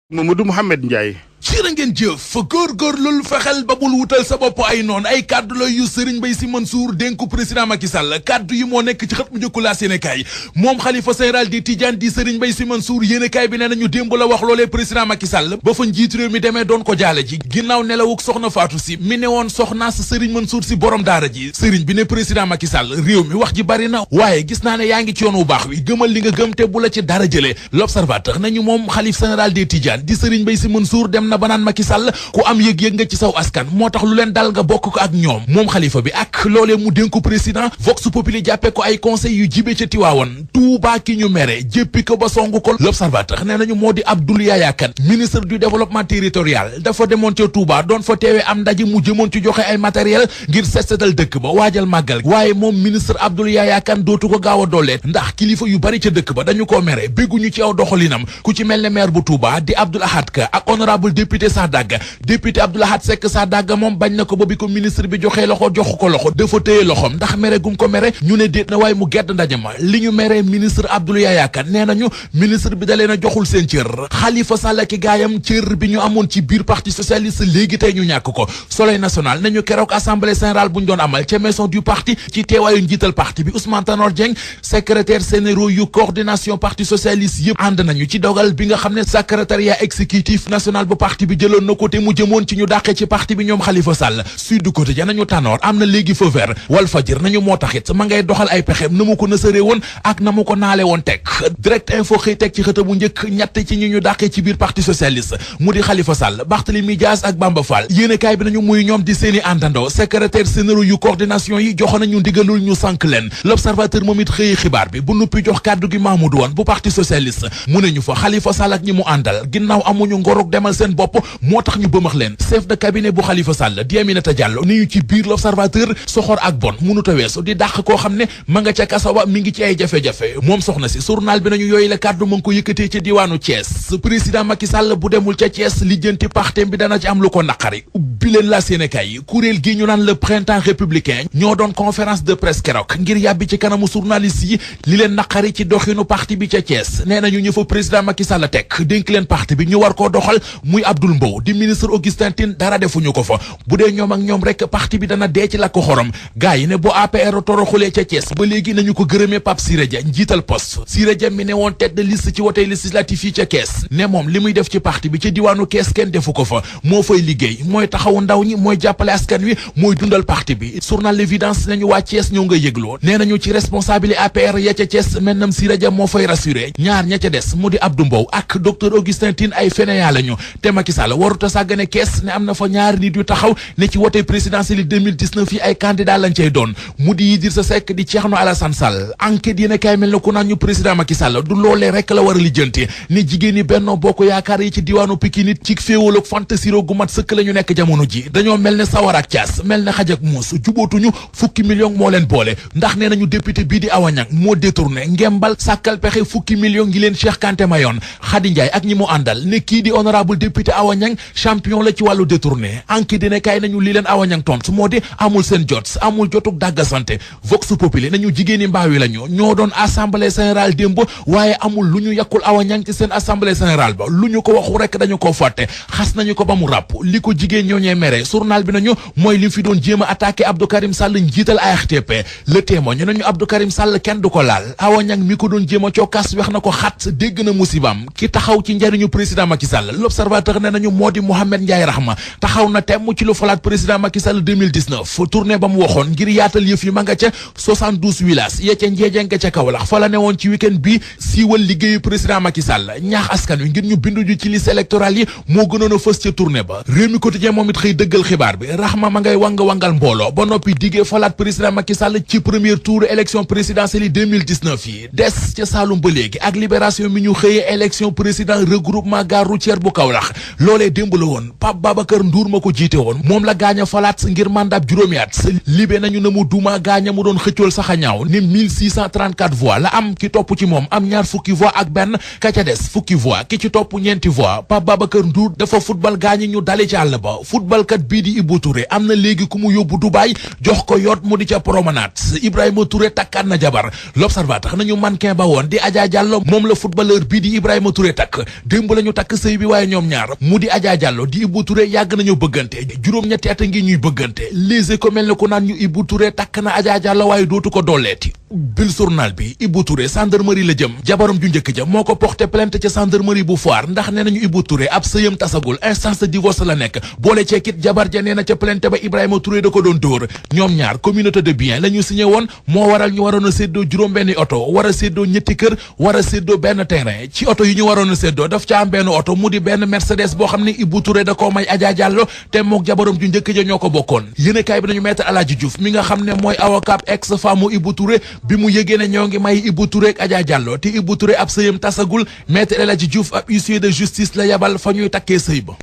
Mamadou Mouhamed Ndiaye. jërë ngeen jëf fa góorgóorlul fexel ba bul wutal sa bopp ay noon ay kaddu la yu Serigne Mbaye Sy Mansour dénku président Macky Sall kaddu yi moo nekk ci xët mu njëkku laas yéenekaay moom xalifa général di Tidiane di Serigne Mbaye Sy Mansour yéenekaay bi nee nañu démb la wax loolee président Macky Sall ba fa njiit réew mi demee doon ko jaale ji ginnaaw nelawuk soxna Fatou Sy mi ne woon soxna sa Serigne Mansour Sy borom daara ji Serigne bi ne président Macky Sall réew mi wax ji bari na waaye gis naa ne yaa ngi ci yoon wu baax wi gëmal li nga gëm te bu la ci dara jëlee l'observateur nañu moom xalif général di Tidiane di Serigne Mbaye Sy Mansour dem na ba naan Macky Sall ku am yëg-yëg nga ci saw askan moo tax lu leen dal nga bokk ko ak ñoom moom xalifa bi ak loolee mu dénku président Vox Populi jàppe ko ay conseil yu jibe ca Tiwaawan Tuubaa ki ñu mere jéppi ko ba songu ko l'observateur nee nañu moo di Abdoul Yaya Kane ministre du développement territorial dafa demoon ca Touba doon fa teewee am ndaje mu jëmoon ci joxe ay matériel ngir setsetal dëkk ba waajal màggal waaye moom ministre Abdoul Yaya Kane dootu ko gaaw a dollee ndax kilifa yu bari ca dëkk ba dañu ko mere bégguñu ci aw doxalinam ku ci mel ne maire bu Touba di Abdoul Ahad Ka ak honorable député Sadaga député Abdoul Ahad Seck Sadaga moom bañ na ko ba bi ko ministre bi joxee loxo joxu ko loxo dafa téye loxom ndax mere gum ko mere ñu ne déet na waaye mu gedd ndaje ma li ñu mere ministre Abdoul Yaya Kane nee nañu ministre bi da leen a joxul seen cër Khalifa Sall ki gaayam cër bi ñu amoon ci biir parti socialiste léegi tey ñu ñàkk ko Soleil national nañu keroog assemblée générale bu ñu doon amal ca maison du parti ci teewaayu njiital parti bi Ousmane Tanor Dieng secrétaire généraux yu coordination parti socialiste yëpp ànd nañu ci dogal bi nga xam ne secrétariat exécutif national bu parti bi jëloon na ko te mu jëmoon ci ñu dàqee ci parti bi ñoom Khalifa Sall Sud Quotidien nañu Tanor am na léegi feu vert Walfadjri nañu moo taxit ma ngay doxal ay pexem na mu ko nësëree woon ak na mu ko naale woon teg Direct Info xëy teg ci xëta bu njëkk ñett ci ñu dàqee ci biir parti socialiste mu di Khalifa Sall Barthélémy Dias ak Bamba Fall yéenekaay bi nañu muy ñoom di seeni àndandoo secrétaire généraux yu coordination yi joxoon nañu ndigalul ñu sànk leen L'Observateur moom it xëy xibaar bi bu nuppi jox kàddu gi Mamadou Wane bu parti socialiste mu ne ñu fa Khalifa Sall ak ñi mu àndal ginnaaw amuñu ngorog demal seen bopp moo tax ñu bëmax leen chef de cabinet bu Khalifa Sall di Aminata Diallo ni ñu ci biir L'Observateur soxor ak bon mënuta weesu di dàq koo xam ne ma nga ca kaso ba mi ngi ci ay jafe-jafe moom soxna si journal bi nañu yooyu la kàddu ma ngi ko yëkkatee ci diwaanu Thiès président Macky Sall bu demul ca Thiès lijjanti partem bi dana ci am lu ko naqari ubbi leen la Sénégal yi kuréel gi ñu naan le printemps républicain ñoo doon conférence de presse keroog ngir yàbbi ci kanamu journaliste yi li leen naqari ci doxinu parti bi ca Thiès nee nañu ñu fa président Macky Sall teg dénk leen parti bi ñu war koo doxal muy Abdoul Mbow di ministre Augustin Tine dara defuñu ko fa bu dee ñoom ak ñoom rek parti bi dana dee ci la ko xorom gars yi ne bu APR toroxulee ca Thiès ba léegi nañu ko gërëmee Pape Siré Dia njiital poste Siré Dia mi ne woon tête de liste ci wote législatif yi ca Kees ne moom li muy def ci parti bi ci diwaanu Kees kenn defu ko fa moo fay liggéey mooy taxawu ndaw ñi mooy jàppale askan wi mooy dundal parti bi journal L'Évidence nañu waa Thiès ñoo nga yëgloo nee nañu ci responsabilité APR ya ca Thiès maintenant Siré Dia moo fay rassuré ñaar ña ca des mu di Abdou Mbow ak docteur Augustin Tine ay fainéant lañu te Macky Sall waruta sàggane Kees ne am na fa ñaari nit yu taxaw ne ci wote présidentielle 2019 yi ay candidat lañ cay doon mu di Idrissa Seck di Thierno Alassane Sall enquête yéen a kaay mel na ku naan ñu président Macky Sall du loolee rek la war a lijjanti ne jigéen ñi Benno Bokk Yaakaar yi ci diwaanu Pikine it ci féewal ak fantasiro gu mat sëkk la ñu nekk jamono ji dañoo mel ne sawar ak caas mel ne xaj ak muus jubootuñu fukki million moo leen boole ndax nee nañu député bii di Awa Niang moo détourné ngembal sàkkal pexe fukki million ngi leen Cheikh Kanté mayoon Khady Ndiaye ak ñi mu àndal ne kii di honorable député Awa Niang champion la ci wàllu détourné enquête dina kay nañu li leen Awa Niang tontu moo di amul seen jot amul jotug dàgga santé Vox Populi nañu jigéeni mbaawi la ñoo doon assemblée générale démb waaye amul lu ñu yàkkul Awa Niang ci seen assemblée générale ba lu ñu ko waxu rek dañu ko fàtte xas nañu ko ba mu ràpp li ko jigéen ñooñee mere journal bi nañu mooy li fi doon jéem a attaqué Abdou Karim Sall njiital ARTP Le Témoin ñu nañu Abdou Karim Sall kenn du ko laal Awa Niang mi ko doon jéem a cokkas wex na ko xat dégg na musibam ki taxaw ci njariñu président Macky Sall L'Observateur ne nañu moo di Mohamed Ndiaye Rahma taxaw na temm ci lu falaat président Macky Sall 2019 tournée ba mu waxoon ngir yaatal yëf yi ma nga ca 72 villages ya ca Njeejeng ca Kaolack fa la ne woon ci week-end bi siiwal liggéeyu président Macky Sall ñaax askan wi ngir ñu bindu ju ci liste électorale yi moo gënoon a fës ca tournée ba Rewmi Quotidien moom it xëy dëggal xibaar bi Rahma ma ngay wangal mbooloo ba noppi diggee falaat président Macky Sall ci premier tour élection présidentielle yi 2019 yi des ca Saloum ba léegi ak libération mi ñu xëyee élection président regroupement gare routière bu Kaolack loolee démb la woon Pape Babacar Ndour ma ko jiite woon moom la gaañ a falaat ngir mandat juróomi at libé nañu na mu duma gaañ a mu doon xëccool sax a ñaaw ni 1634 voix la am ki topp ci moom am ñaar fukki voix ak benn ka ca des fukki voix ki ci topp ñeenti voix Pape Babacar Ndour dafa football gaañi ñu dale ci àll ba football footballkat bii di Ibou Touré am na léegi ku mu yóbbu Dubaï jox ko yoot mu di ca promenade. Ibrahima Touré takkaat na jabar. L'Observateur nañu mannequin ba woon di Adja Diallo moom la footballeur bii di Ibrahima Touré takk démb la ñu takk sëy bi waaye ñoom ñaar mu di Adja Diallo di Ibou Touré yàgg nañu bëggante juróom-ñetti at a ngi ñuy bëggante Les Échos mel ne ko naan ñu Ibou Touré takk na Adja Diallo waaye dootu ko dooleeti. bil journal bi Ibou Touré gendarmerie la jëm jabaram ju njëkk ja moo ko porté plainte ca gendarmerie bu Foire ndax nee nañu Ibou Touré ab sëyam tasagul instance de divorce la nekk boole ceekit jabar ja nee na ca plainte ba Ibrahima Touré da ko doon dóor ñoom ñaar communauté de biens la ñu signé woon moo waral ñu waroon a séddoo juróom-benni oto war a séddoo ñetti kër war a séddoo benn terrain ci oto yi ñu waroon a séddoo daf ca am benn oto mu di benn Mercedes boo xam ne Ibou Touré da koo may Adja Diallo te mook jabaram ju njëkk ja ñoo ko bokkoon yéenekaay bi nañu maître Aladji Diouf mi nga xam ne mooy avocat ex femme mu Ibou Touré bi mu yëgee ne ñoo ngi may Ibou Touré ak Adja Diallo te Ibou Touré ab sëyam tasagul maître Aladji Diouf ab huissier de justice la yabal fa ñuy takkee sëy ba.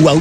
waaw